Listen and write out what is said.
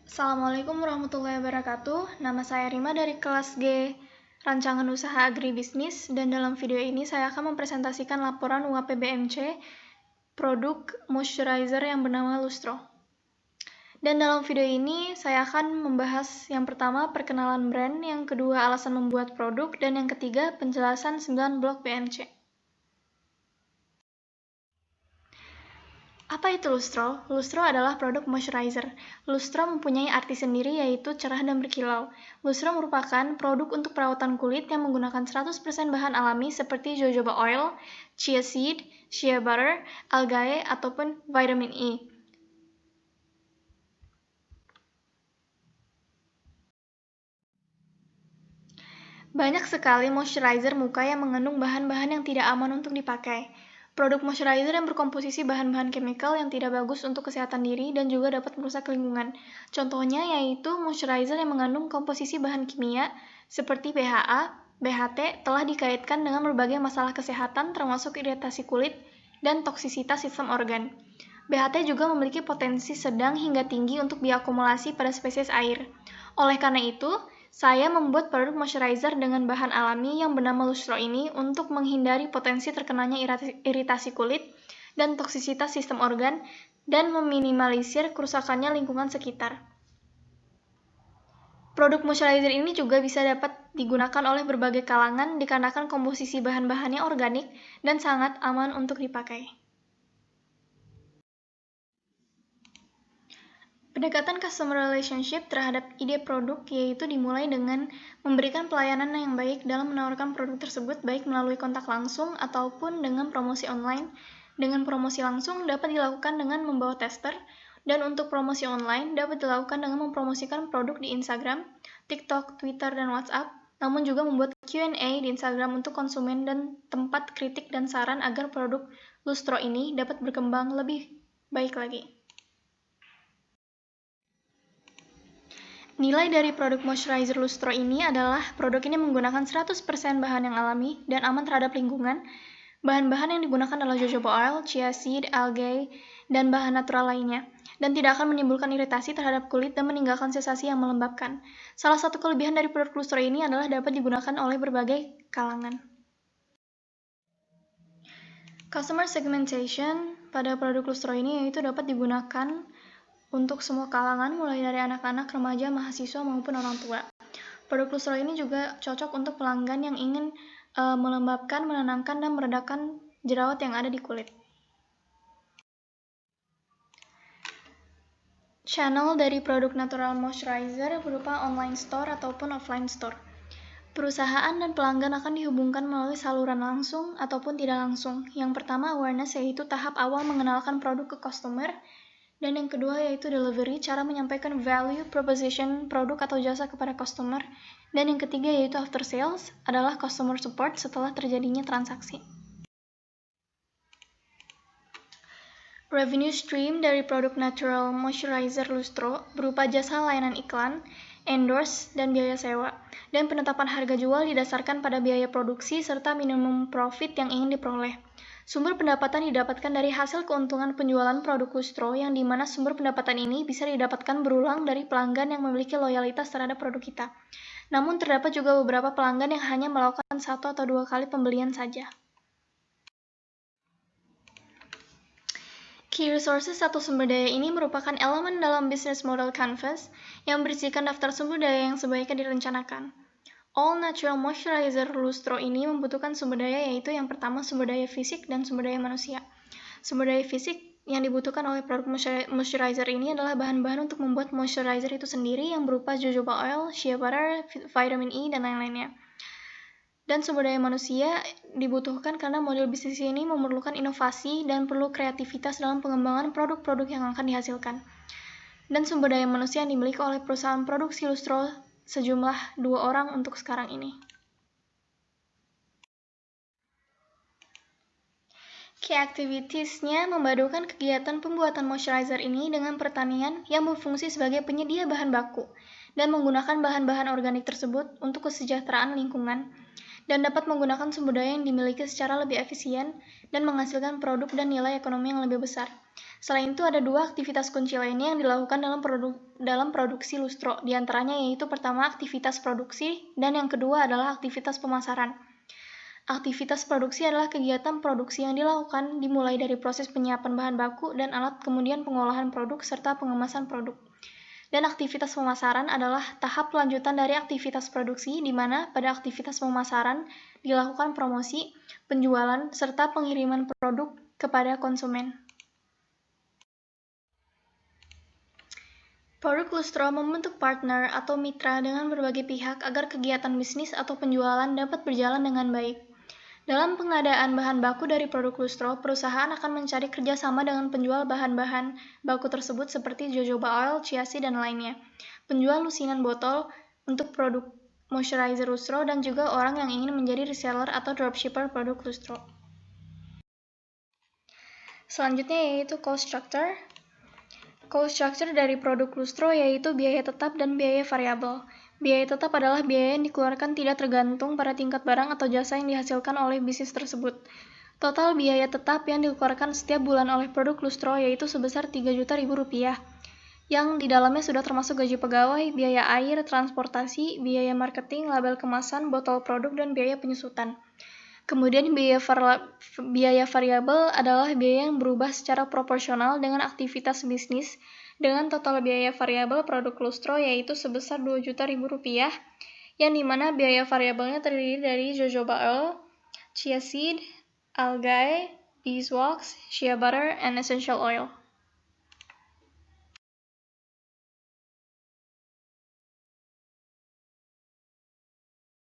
Assalamualaikum warahmatullahi wabarakatuh. Nama saya Rima dari kelas G Rancangan Usaha Agribisnis, dan dalam video ini saya akan mempresentasikan laporan UAPBMC produk moisturizer yang bernama Lustro. Dan dalam video ini saya akan membahas yang pertama perkenalan brand, yang kedua alasan membuat produk, dan yang ketiga penjelasan 9 blok BMC. Apa itu Lustro? Lustro adalah produk moisturizer. Lustro mempunyai arti sendiri, yaitu cerah dan berkilau. Lustro merupakan produk untuk perawatan kulit yang menggunakan 100% bahan alami seperti jojoba oil, chia seed, shea butter, algae, ataupun vitamin E. Banyak sekali moisturizer muka yang mengandung bahan-bahan yang tidak aman untuk dipakai. Produk moisturizer yang berkomposisi bahan-bahan chemical yang tidak bagus untuk kesehatan diri dan juga dapat merusak lingkungan. Contohnya yaitu moisturizer yang mengandung komposisi bahan kimia seperti BHA, BHT telah dikaitkan dengan berbagai masalah kesehatan termasuk iritasi kulit dan toksisitas sistem organ. BHT juga memiliki potensi sedang hingga tinggi untuk bioakumulasi pada spesies air. Oleh karena itu, saya membuat produk moisturizer dengan bahan alami yang bernama Lustro ini untuk menghindari potensi terkenanya iritasi kulit dan toksisitas sistem organ dan meminimalisir kerusakannya lingkungan sekitar. Produk moisturizer ini juga bisa dapat digunakan oleh berbagai kalangan dikarenakan komposisi bahan-bahannya organik dan sangat aman untuk dipakai. Pendekatan customer relationship terhadap ide produk yaitu dimulai dengan memberikan pelayanan yang baik dalam menawarkan produk tersebut, baik melalui kontak langsung ataupun dengan promosi online. Dengan promosi langsung dapat dilakukan dengan membawa tester, dan untuk promosi online dapat dilakukan dengan mempromosikan produk di Instagram, TikTok, Twitter, dan WhatsApp, namun juga membuat Q&A di Instagram untuk konsumen dan tempat kritik dan saran agar produk Lustro ini dapat berkembang lebih baik lagi. Nilai dari produk moisturizer Lustro ini adalah produk ini menggunakan 100% bahan yang alami dan aman terhadap lingkungan. Bahan-bahan yang digunakan adalah jojoba oil, chia seed, algae, dan bahan natural lainnya, dan tidak akan menimbulkan iritasi terhadap kulit dan meninggalkan sensasi yang melembabkan. Salah satu kelebihan dari produk Lustro ini adalah dapat digunakan oleh berbagai kalangan. Customer segmentation pada produk Lustro ini yaitu dapat digunakan untuk semua kalangan, mulai dari anak-anak, remaja, mahasiswa, maupun orang tua. Produk Lustro ini juga cocok untuk pelanggan yang ingin melembabkan, menenangkan, dan meredakan jerawat yang ada di kulit. Channel dari produk natural moisturizer berupa online store ataupun offline store. Perusahaan dan pelanggan akan dihubungkan melalui saluran langsung ataupun tidak langsung. Yang pertama, awareness, yaitu tahap awal mengenalkan produk ke customer. Dan yang kedua yaitu delivery, cara menyampaikan value proposition produk atau jasa kepada customer. Dan yang ketiga yaitu after sales, adalah customer support setelah terjadinya transaksi. Revenue stream dari produk natural moisturizer Lustro berupa jasa layanan iklan, endorse, dan biaya sewa. Dan penetapan harga jual didasarkan pada biaya produksi serta minimum profit yang ingin diperoleh. Sumber pendapatan didapatkan dari hasil keuntungan penjualan produk Lustro, yang dimana sumber pendapatan ini bisa didapatkan berulang dari pelanggan yang memiliki loyalitas terhadap produk kita. Namun terdapat juga beberapa pelanggan yang hanya melakukan 1 atau 2 kali pembelian saja. Key resources atau sumber daya ini merupakan elemen dalam business model canvas yang berisikan daftar sumber daya yang sebaiknya direncanakan. All natural moisturizer Lustro ini membutuhkan sumber daya, yaitu yang pertama sumber daya fisik dan sumber daya manusia. Sumber daya fisik yang dibutuhkan oleh produk moisturizer ini adalah bahan-bahan untuk membuat moisturizer itu sendiri yang berupa jojoba oil, shea butter, vitamin E, dan lain-lainnya. Dan sumber daya manusia dibutuhkan karena model bisnis ini memerlukan inovasi dan perlu kreativitas dalam pengembangan produk-produk yang akan dihasilkan. Dan sumber daya manusia yang dimiliki oleh perusahaan produksi Lustro sejumlah 2 orang untuk sekarang ini. Key activities-nya memadukan kegiatan pembuatan moisturizer ini dengan pertanian yang berfungsi sebagai penyedia bahan baku dan menggunakan bahan-bahan organik tersebut untuk kesejahteraan lingkungan, dan dapat menggunakan sumber daya yang dimiliki secara lebih efisien dan menghasilkan produk dan nilai ekonomi yang lebih besar. Selain itu, ada 2 aktivitas kunci lainnya yang dilakukan dalam dalam produksi lustro, diantaranya yaitu pertama aktivitas produksi dan yang kedua adalah aktivitas pemasaran. Aktivitas produksi adalah kegiatan produksi yang dilakukan dimulai dari proses penyiapan bahan baku dan alat, kemudian pengolahan produk, serta pengemasan produk. Dan aktivitas pemasaran adalah tahap lanjutan dari aktivitas produksi, di mana pada aktivitas pemasaran dilakukan promosi, penjualan, serta pengiriman produk kepada konsumen. Produk lustro membentuk partner atau mitra dengan berbagai pihak agar kegiatan bisnis atau penjualan dapat berjalan dengan baik. Dalam pengadaan bahan baku dari produk lustro, perusahaan akan mencari kerjasama dengan penjual bahan-bahan baku tersebut seperti jojoba oil, chia seed, dan lainnya, penjual lusinan botol untuk produk moisturizer lustro, dan juga orang yang ingin menjadi reseller atau dropshipper produk lustro. Selanjutnya yaitu cost structure. Cost structure dari produk lustro yaitu biaya tetap dan biaya variabel. Biaya tetap adalah biaya yang dikeluarkan tidak tergantung pada tingkat barang atau jasa yang dihasilkan oleh bisnis tersebut. Total biaya tetap yang dikeluarkan setiap bulan oleh produk lustro yaitu sebesar Rp3.000.000, yang di dalamnya sudah termasuk gaji pegawai, biaya air, transportasi, biaya marketing, label kemasan, botol produk, dan biaya penyusutan. Kemudian biaya variabel adalah biaya yang berubah secara proporsional dengan aktivitas bisnis, dengan total biaya variabel produk lustro yaitu sebesar Rp2.000.000, yang dimana biaya variabelnya terdiri dari jojoba oil, chia seed, algae, beeswax, shea butter, and essential oil.